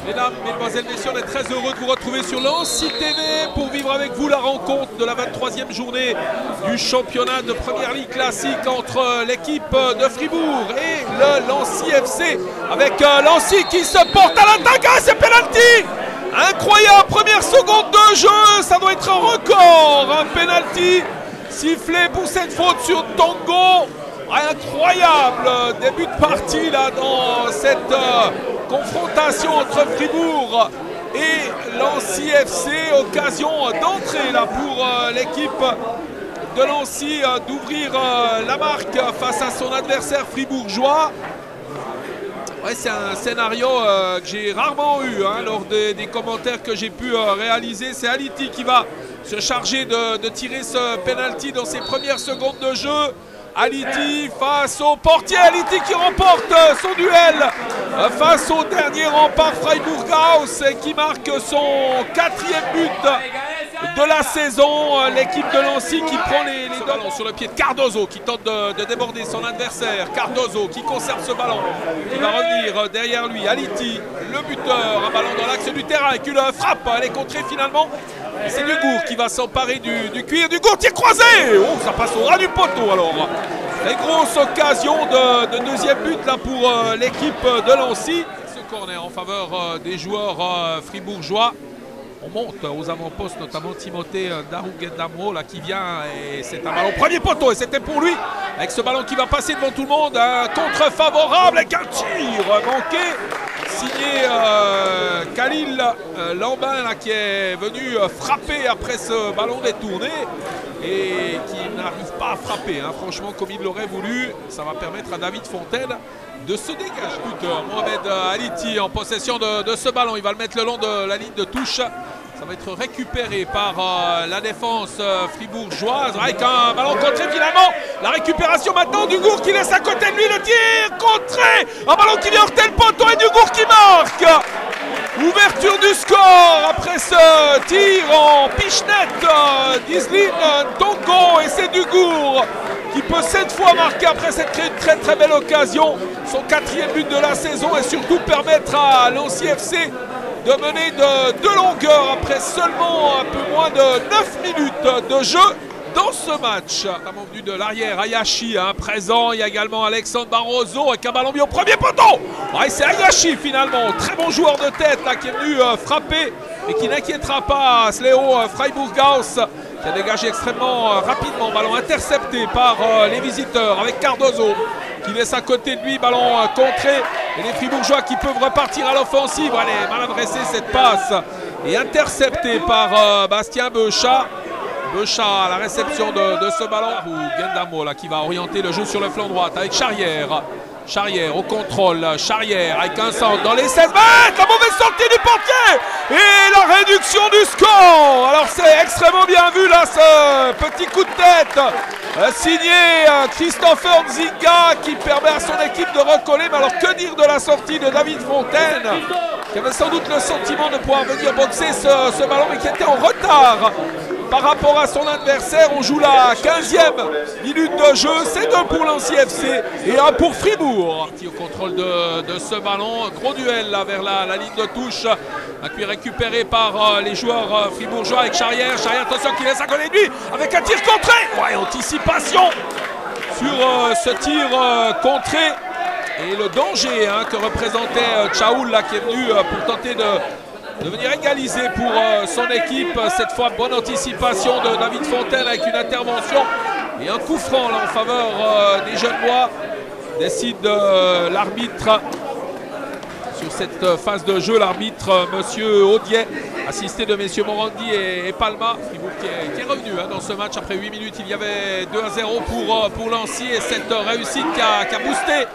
Mesdames, Mesdemoiselles, Messieurs, on est très heureux de vous retrouver sur Lancy TV pour vivre avec vous la rencontre de la 23e journée du championnat de Première Ligue classique entre l'équipe de Fribourg et le Lancy FC, avec Lancy qui se porte à l'attaque. Ah, c'est penalty! Incroyable, première seconde de jeu, ça doit être un record, un penalty sifflé pour cette faute sur Tongo. Incroyable début de partie là dans cette confrontation entre Fribourg et Lancy FC. Occasion d'entrée là pour l'équipe de Lancy d'ouvrir la marque face à son adversaire fribourgeois. Ouais, c'est un scénario que j'ai rarement eu lors des commentaires que j'ai pu réaliser. C'est Aliti qui va se charger de tirer ce penalty dans ses premières secondes de jeu. Aliti face au portier, Aliti qui remporte son duel face au dernier rempart Freiburg-Gauss et qui marque son 4e but de la saison. L'équipe de Lancy qui prend les ballons sur le pied de Cardozo qui tente de déborder son adversaire. Cardozo qui conserve ce ballon, qui va revenir derrière lui. Aliti, le buteur, un ballon dans l'axe du terrain avec une frappe, elle est contrée finalement. C'est Dugour qui va s'emparer du cuir. Dugour, tir croisé. Oh, ça passe au ras du poteau alors. Très grosse occasion de deuxième but là pour l'équipe de Lancy. Ce corner en faveur des joueurs fribourgeois. On monte aux avant-postes, notamment Timothée Darouguet-Damro là qui vient et c'est un ballon premier poteau et c'était pour lui. Avec ce ballon qui va passer devant tout le monde, un contre favorable avec un tir manqué. Signé Khalil Lambin là, qui est venu frapper après ce ballon détourné et qui n'arrive pas à frapper, franchement comme il l'aurait voulu. Ça va permettre à David Fontaine de se dégager. Mohamed Aliti en possession de ce ballon, il va le mettre le long de la ligne de touche. Ça va être récupéré par la défense fribourgeoise avec un ballon contré finalement. La récupération maintenant, Dugour qui laisse à côté de lui le tir contré. Un ballon qui vient heurter le poteau et Dugour qui marque. Ouverture du score après ce tir en pichenette d'Islin Tongo et c'est Dugour qui peut cette fois marquer après cette très belle occasion. Son 4e but de la saison et surtout permettre à Lancy FC de mener de longueur après seulement un peu moins de 9 minutes de jeu dans ce match. Notamment venu de l'arrière, Hayashi présent. Il y a également Alexandre Barroso avec un ballon mis au premier poteau. Ouais, c'est Hayashi finalement, très bon joueur de tête là, qui est venu frapper et qui n'inquiétera pas Sléo Freiburg-Gauss qui a dégagé extrêmement rapidement. Ballon intercepté par les visiteurs avec Cardozo qui laisse à côté de lui, ballon contré. Et les Fribourgeois qui peuvent repartir à l'offensive. Allez, mal adressée cette passe et interceptée par Bastien Beuchat. Beuchat à la réception de ce ballon. Ou Gendamo là, qui va orienter le jeu sur le flanc droit avec Charrière. Charrière au contrôle, Charrière avec un centre dans les 16 mètres, la mauvaise sortie du portier et la réduction du score. Alors c'est extrêmement bien vu là ce petit coup de tête signé Christopher Nzinga qui permet à son équipe de recoller. Mais alors que dire de la sortie de David Fontaine qui avait sans doute le sentiment de pouvoir venir boxer ce ballon mais qui était en retard par rapport à son adversaire. On joue la 15e minute de jeu, c'est 2 pour Lancy FC et 1 pour Fribourg. Au contrôle de ce ballon, gros duel là vers la ligne de touche. Un cuir récupéré par les joueurs fribourgeois avec Charrière. Charrière, attention, qui laisse à côté de lui avec un tir contré. Ouais, anticipation sur ce tir contré et le danger que représentait Tchaoul là qui est venu pour tenter de venir égaliser pour son équipe. Cette fois, bonne anticipation de David Fontaine avec une intervention et un coup franc là, en faveur des Genevois. Décide l'arbitre sur cette phase de jeu. L'arbitre, monsieur Audier, assisté de messieurs Morandi et Palma. Fribourg qui est revenu dans ce match après 8 minutes. Il y avait 2-0 pour Lancy et cette réussite qui a boosté,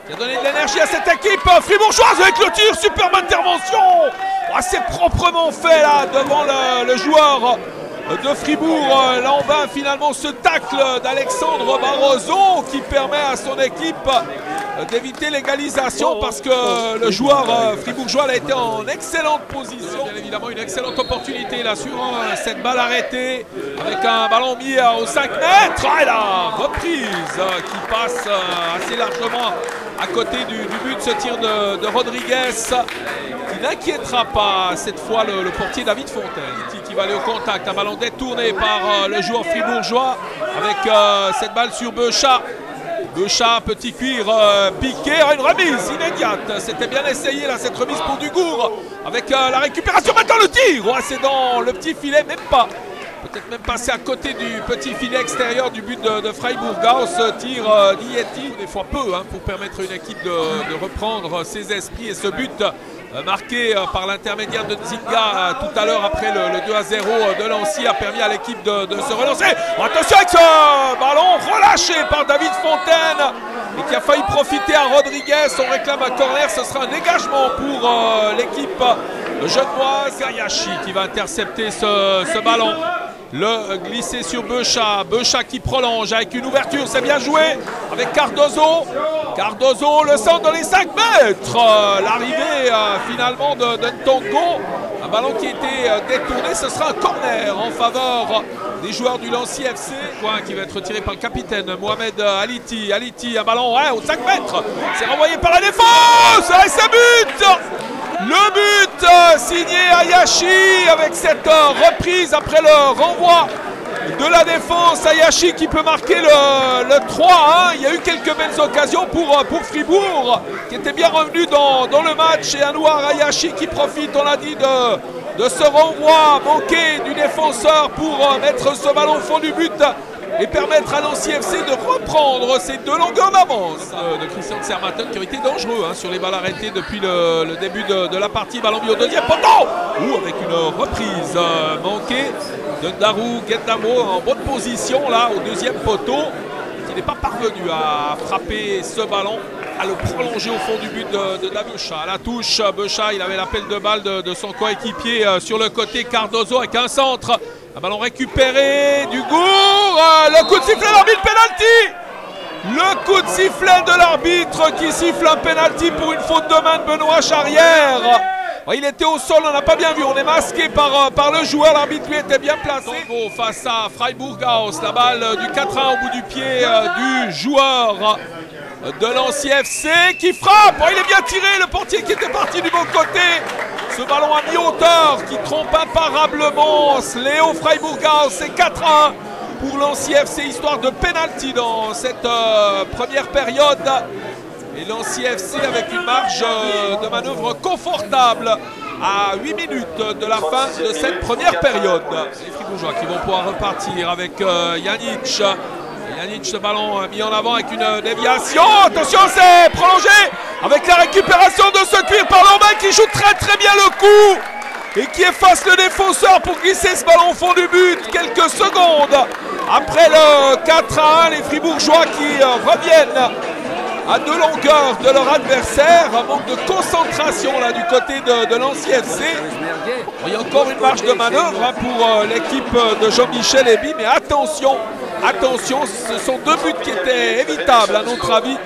qui a donné de l'énergie à cette équipe fribourgeoise avec le tir. Superbe intervention. C'est proprement fait là devant le joueur de Fribourg. Là on va finalement ce tacle d'Alexandre Barroso qui permet à son équipe d'éviter l'égalisation parce que le joueur fribourgeois a été en excellente position. Bien évidemment une excellente opportunité là sur cette balle arrêtée avec un ballon mis aux 5 mètres. Et la reprise qui passe assez largement à côté du but, ce tir de Rodriguez. qui n'inquiétera pas cette fois le portier David Fontaine, qui va aller au contact. Un ballon détourné par le joueur fribourgeois avec cette balle sur Beuchat. Beuchat, petit cuir piqué, une remise immédiate. C'était bien essayé là, cette remise pour Dugour avec la récupération. Maintenant le tir, ouais, c'est dans le petit filet, même pas. Peut-être même passé à côté du petit filet extérieur du but de Freiburg-Gauss. Tir d'Ieti, des fois peu, hein, pour permettre à une équipe de reprendre ses esprits. Et ce but marqué par l'intermédiaire de Nzinga tout à l'heure après le 2-0 de Lancy a permis à l'équipe de se relancer. Attention avec ce ballon relâché par David Fontaine et qui a failli profiter à Rodriguez. On réclame un corner, ce sera un dégagement pour l'équipe genevoise. Hayashi qui va intercepter ce ballon. Le glisser sur Beuchat. Beuchat qui prolonge avec une ouverture, c'est bien joué avec Cardozo. Cardozo, le centre dans les 5 mètres. L'arrivée finalement de Ntongo. Un ballon qui a été détourné, ce sera un corner en faveur des joueurs du Lancy FC. Point qui va être retiré par le capitaine Mohamed Aliti. Aliti, un ballon aux 5 mètres. C'est renvoyé par la défense. Et c'est but. Le but signé Hayashi avec cette reprise après le renvoi de la défense. Hayashi qui peut marquer le 3-1. Il y a eu quelques belles occasions pour Fribourg qui était bien revenu dans le match. Et Anouar Hayashi qui profite, on l'a dit, de ce renvoi manqué du défenseur pour mettre ce ballon au fond du but et permettre à Lancy FC de reprendre ces 2 longueurs d'avance de Christian Sermatten qui ont été dangereux sur les balles arrêtées depuis le début de la partie. Ballon mis au deuxième poteau ou avec une reprise manquée de Darou Gendamo en bonne position là au deuxième poteau, qui n'est pas parvenu à frapper ce ballon, à le prolonger au fond du but de David Beuchat. À la touche, Beuchat, il avait l'appel de balle de son coéquipier sur le côté. Cardozo avec un centre. Un ballon récupéré, Dugour, le coup de sifflet, l'arbitre, penalty. Le coup de sifflet de l'arbitre qui siffle un penalty pour une faute de main de Benoît Charrière. Il était au sol, on n'a pas bien vu, on est masqué par le joueur, l'arbitre lui était bien placé. Face à Freiburg-Gauss, la balle du 4-1 au bout du pied du joueur de Lancy FC qui frappe. Il est bien tiré, le portier qui était parti du bon côté. Ce ballon à mi-hauteur qui trompe imparablement Léo Freiburg-Gauss. C'est 4-1 pour Lancy FC, histoire de penalty dans cette première période. Et Lancy FC avec une marge de manœuvre confortable à 8 minutes de la fin de cette première période. Les Fribourgeois qui vont pouvoir repartir avec Janic. Janic, ce ballon mis en avant avec une déviation. Attention, c'est prolongé avec la récupération de ce cuir par Lambin qui joue très bien le coup et qui efface le défenseur pour glisser ce ballon au fond du but. Quelques secondes après le 4-1, les Fribourgeois qui reviennent à 2 longueurs de leur adversaire. Un manque de concentration là du côté de Lancy FC. Il y a encore une marge de manœuvre pour l'équipe de Jean-Michel Eby, mais attention, ce sont 2 buts qui étaient évitables à notre avis,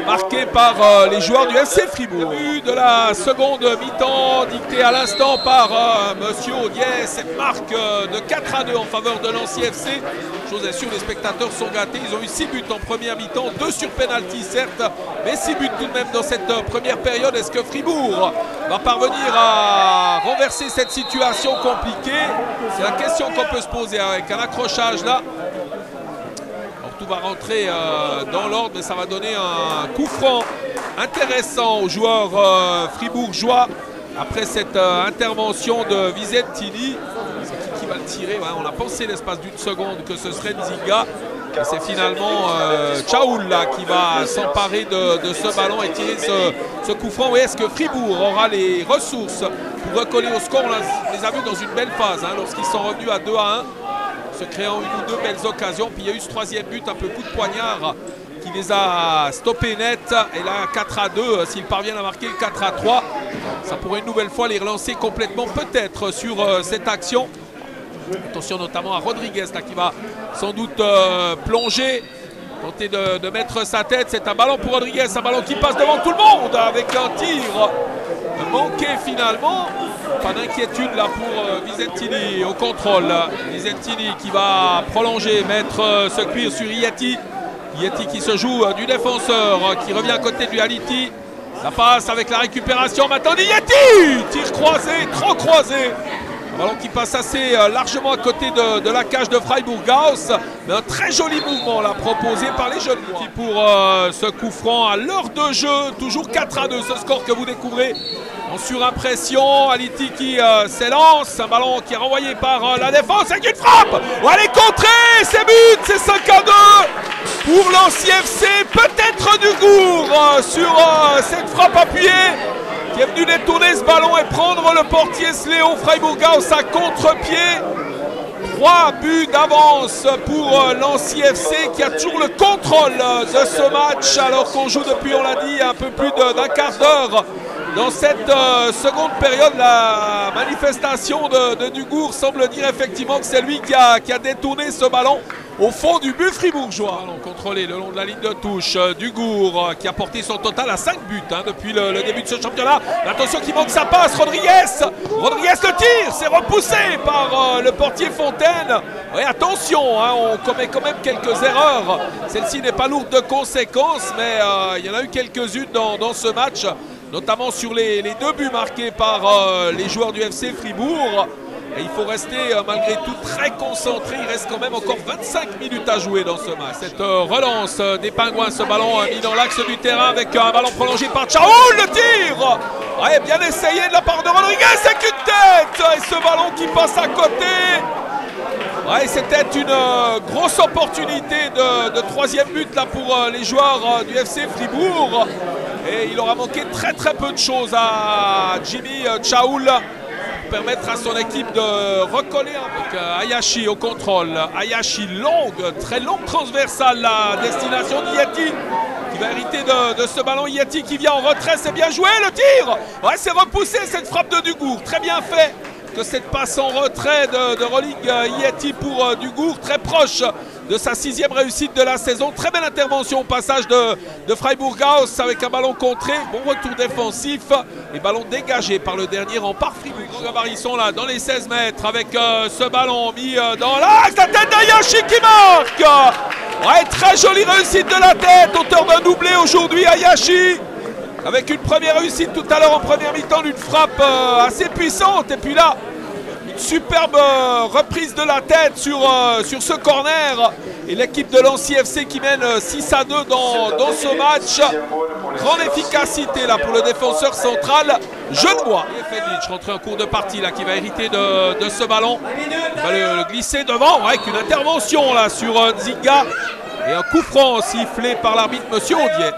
marqués par les joueurs du FC Fribourg. Le but de la seconde mi-temps dicté à l'instant par Monsieur Audier, cette marque de 4-2 en faveur de Lancy FC. Chose est sûre, les spectateurs sont gâtés, ils ont eu 6 buts en première mi-temps, 2 sur penalty certes, mais 6 buts tout de même dans cette première période. Est-ce que Fribourg va parvenir à renverser cette situation compliquée? C'est la question qu'on peut se poser avec un accrochage là. Tout va rentrer dans l'ordre, mais ça va donner un coup franc intéressant aux joueurs fribourgeois après cette intervention de Visentini. C'est qui va le tirer? On a pensé l'espace d'une seconde que ce serait Nzinga. Et c'est finalement Chaoul là, qui va s'emparer de ce ballon et tirer ce coup franc. Oui, est-ce que Fribourg aura les ressources pour recoller au score? On les a vus dans une belle phase lorsqu'ils sont revenus à 2-1. Se créant une ou 2 belles occasions, puis il y a eu ce 3e but, un peu coup de poignard qui les a stoppés net. Et là 4-2, s'ils parviennent à marquer le 4-3, ça pourrait une nouvelle fois les relancer complètement peut-être sur cette action. Attention notamment à Rodriguez là, qui va sans doute plonger, tenter de mettre sa tête. C'est un ballon pour Rodriguez, un ballon qui passe devant tout le monde avec un tir manqué finalement. Pas d'inquiétude là pour Visentini au contrôle. Visentini qui va prolonger, mettre ce cuir sur Ieti. Ieti qui se joue du défenseur, qui revient à côté du Aliti. Ça passe avec la récupération maintenant d'Yeti. Tir croisé, trop croisé. Un ballon qui passe assez largement à côté de la cage de Freiburg-Gauss. Mais un très joli mouvement là proposé par les jeunes qui pour ce coup franc à l'heure de jeu. Toujours 4-2 ce score que vous découvrez en surimpression. Aliti qui s'élance. Un ballon qui est renvoyé par la défense avec une frappe. Oh, elle est contrée. C'est but. C'est 5-2 pour l'Ancien FC. Peut-être Dugour sur cette frappe appuyée, qui est venu détourner ce ballon et prendre le portier Sléo. Freiburg-Gauss à contre-pied. 3 buts d'avance pour l'Annecy FC qui a toujours le contrôle de ce match alors qu'on joue depuis, on l'a dit, un peu plus d'un quart d'heure. Dans cette seconde période, la manifestation de Dugour semble dire effectivement que c'est lui qui a détourné ce ballon au fond du but fribourgeois. Ballon contrôlé le long de la ligne de touche. Dugour qui a porté son total à 5 buts depuis le début de ce championnat. Attention qui manque sa passe. Rodriguez le tire. C'est repoussé par le portier Fontaine. Oui, attention, on commet quand même quelques erreurs. Celle-ci n'est pas lourde de conséquences, mais il y en a eu quelques-unes dans ce match, notamment sur les 2 buts marqués par les joueurs du FC Fribourg. Et il faut rester malgré tout très concentré. Il reste quand même encore 25 minutes à jouer dans ce match. Cette relance des Pingouins, ce ballon mis dans l'axe du terrain avec un ballon prolongé par Chaoul. Le tir, ouais, bien essayé de la part de Rodriguez avec une tête. Et ce ballon qui passe à côté. Ouais, c'était une grosse opportunité de 3e but là pour les joueurs du FC Fribourg. Et il aura manqué très peu de choses à Jimmy Chaoul, permettre à son équipe de recoller avec Hayashi au contrôle. Hayashi très longue transversale à destination d'Yeti qui va hériter de ce ballon. Yeti qui vient en retrait, c'est bien joué le tir. Ouais, c'est repoussé cette frappe de Dugour, très bien fait. Que cette passe en retrait de Rolling Yeti pour Dugour, très proche de sa 6e réussite de la saison. Très belle intervention au passage de Freiburg-Gauss avec un ballon contré. Bon retour défensif et ballon dégagé par le dernier rempart Fribourg. Les gabarits sont là dans les 16 mètres avec ce ballon mis dans l'axe. La tête d'Hayashi qui marque. Ouais, très jolie réussite de la tête, auteur d'un doublé aujourd'hui Hayashi. Avec une première réussite tout à l'heure en première mi-temps d'une frappe assez puissante. Et puis là, une superbe reprise de la tête sur ce corner. Et l'équipe de l'Annecy FC qui mène 6-2 dans ce match. Grande efficacité là pour le défenseur central genevois. Et Fedlich rentré en cours de partie là qui va hériter de ce ballon. Il va le glisser devant avec une intervention là sur Nzinga. Et un coup franc sifflé par l'arbitre Monsieur Audier.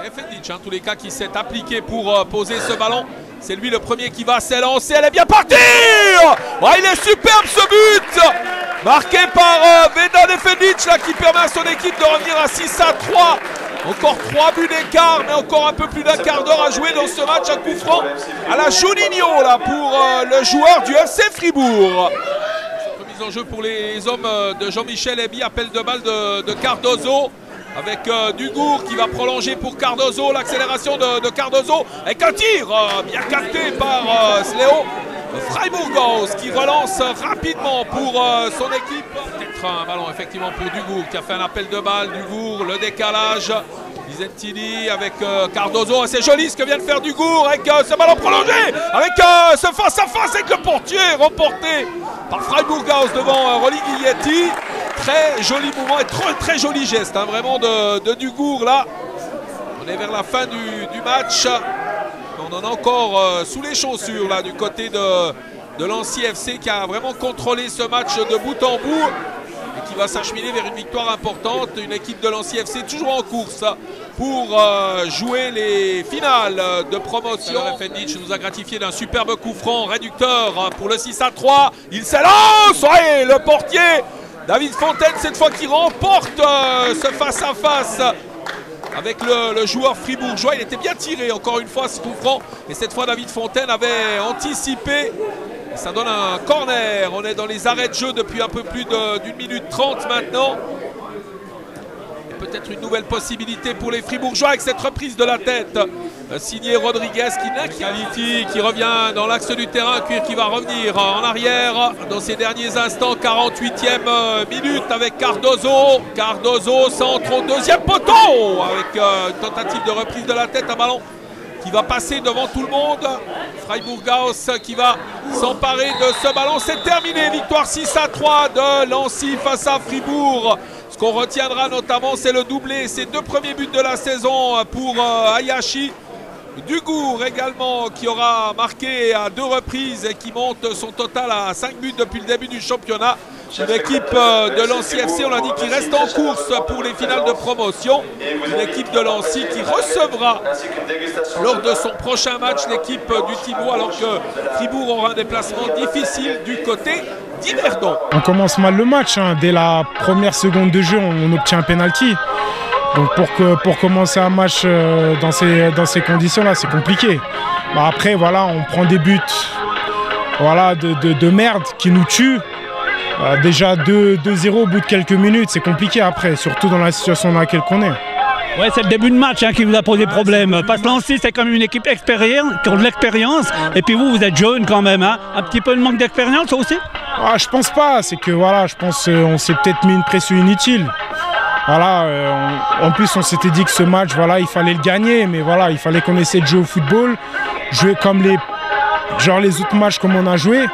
C'est Fedlich, en tous les cas, qui s'est appliqué pour poser ce ballon. C'est lui le premier qui va s'élancer. Elle est bien partie. Ouais, il est superbe ce but. Marqué par Vedan Fedlich là, qui permet à son équipe de revenir à 6-3. Encore 3 buts d'écart, mais encore un peu plus d'un quart d'heure à jouer dans ce match. Un coup franc à la Juninho là, pour le joueur du FC Fribourg. Remise en jeu pour les hommes de Jean-Michel Ebi. Appel de balle de Cardozo. Avec Dugour qui va prolonger pour Cardozo, l'accélération de Cardozo avec un tir bien capté par Sléo. Freiburg-Gauss qui relance rapidement pour son équipe. Peut-être un ballon effectivement pour Dugour qui a fait un appel de balle. Dugour, le décalage. Bizentini avec Cardozo. C'est joli ce que vient de faire Dugour avec ce ballon prolongé. Avec ce face-à-face avec le portier remporté par Freiburg-Gauss devant Rolly Guilletti. Très joli mouvement et très joli geste vraiment de Dugour là. On est vers la fin du match. On en a encore sous les chaussures là du côté de l'Annecy FC qui a vraiment contrôlé ce match de bout en bout et qui va s'acheminer vers une victoire importante. Une équipe de l'Annecy FC toujours en course pour jouer les finales de promotion. Fedlich nous a gratifié d'un superbe coup franc réducteur pour le 6-3. Il s'élance, ouais, le portier David Fontaine cette fois qui remporte ce face-à-face avec le joueur fribourgeois. Il était bien tiré encore une fois ce coup franc. Et cette fois David Fontaine avait anticipé. Et ça donne un corner. On est dans les arrêts de jeu depuis un peu plus d'1 minute 30 maintenant. peut-être une nouvelle possibilité pour les Fribourgeois avec cette reprise de la tête signé Rodriguez qui revient dans l'axe du terrain. Cuir qui va revenir en arrière dans ces derniers instants. 48e minute avec Cardozo. Cardozo centre au deuxième poteau avec une tentative de reprise de la tête, un ballon qui va passer devant tout le monde. Freiburg-Gauss qui va s'emparer de ce ballon. C'est terminé, victoire 6-3 de Lancy face à Fribourg. Ce qu'on retiendra notamment, c'est le doublé, ses 2 premiers buts de la saison pour Hayashi. Dugour également qui aura marqué à 2 reprises et qui monte son total à 5 buts depuis le début du championnat. Une équipe de Lancy FC, on l'a dit, qui reste en course pour les finales de promotion. Une équipe de Lancy qui recevra lors de son prochain match l'équipe du Thibou, alors que Fribourg aura un déplacement difficile du côté d'Yverdon. On commence mal le match, hein. Dès la première seconde de jeu, on obtient un penalty. Donc pour commencer un match dans ces conditions-là, c'est compliqué. Bah après, voilà, on prend des buts voilà, de merde qui nous tuent. Déjà 2-0 au bout de quelques minutes, c'est compliqué après, surtout dans la situation dans laquelle on est. Ouais, c'est le début de match qui vous a posé problème. Parce que Lancy, c'est quand même une équipe expérience, qui a de l'expérience. Et puis vous êtes jeune quand même. Hein. Un petit peu de manque d'expérience aussi? Je pense pas. C'est que voilà, je pense qu'on s'est peut-être mis une pression inutile. Voilà, en plus on s'était dit que ce match, voilà, il fallait le gagner, mais voilà, il fallait qu'on essaie de jouer au football, jouer comme les autres matchs comme on a joué.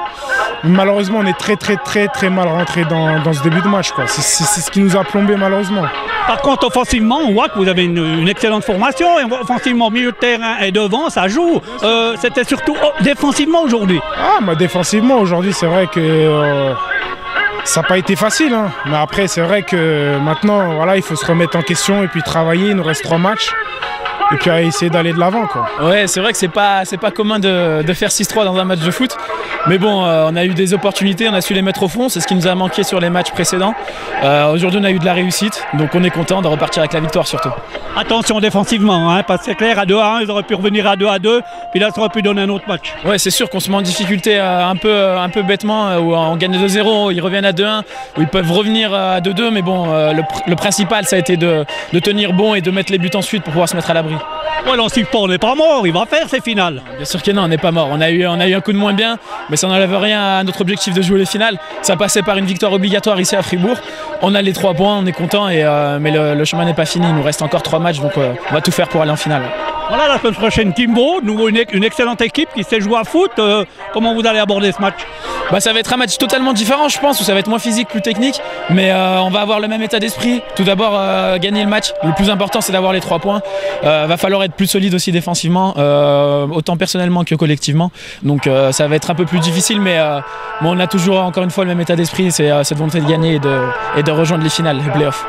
Malheureusement, on est très mal rentré dans ce début de match. C'est ce qui nous a plombé malheureusement. Par contre, offensivement, on voit que vous avez une excellente formation. Et offensivement, milieu de terrain et devant, ça joue. C'était surtout défensivement aujourd'hui. Défensivement aujourd'hui, c'est vrai que ça n'a pas été facile. Hein. Mais après, c'est vrai que maintenant, voilà, il faut se remettre en question et puis travailler. Il nous reste 3 matchs. Et puis à essayer d'aller de l'avant. Ouais, c'est vrai que c'est pas commun de faire 6-3 dans un match de foot. Mais bon, on a eu des opportunités, on a su les mettre au fond. C'est ce qui nous a manqué sur les matchs précédents. Aujourd'hui, on a eu de la réussite. Donc on est content de repartir avec la victoire surtout. Attention défensivement, hein, parce que c'est clair, à 2-1, ils auraient pu revenir à 2-2. Puis là, ça aurait pu donner un autre match. Ouais, c'est sûr qu'on se met en difficulté un peu bêtement. Où on gagne 2-0, ils reviennent à 2-1. Où ils peuvent revenir à 2-2. Mais bon, le principal, ça a été de tenir bon et de mettre les buts ensuite pour pouvoir se mettre à l'abri. Ouais, Lancy, on n'est pas mort, il va faire ses finales. Bien sûr que non, on n'est pas mort. On a eu un coup de moins bien, mais ça n'enlève rien à notre objectif de jouer les finales. Ça passait par une victoire obligatoire ici à Fribourg. On a les 3 points, on est content, mais le chemin n'est pas fini. Il nous reste encore 3 matchs, donc on va tout faire pour aller en finale. Voilà, la semaine prochaine, Timbo, nouveau une excellente équipe qui sait jouer à foot. Comment vous allez aborder ce match? Ça va être un match totalement différent, je pense, où ça va être moins physique, plus technique, mais on va avoir le même état d'esprit. Tout d'abord, gagner le match. Le plus important, c'est d'avoir les 3 points. Va falloir être plus solide aussi défensivement, autant personnellement que collectivement. Donc ça va être un peu plus difficile, mais on a toujours encore une fois le même état d'esprit, c'est cette volonté de gagner et de rejoindre les finales, les playoffs.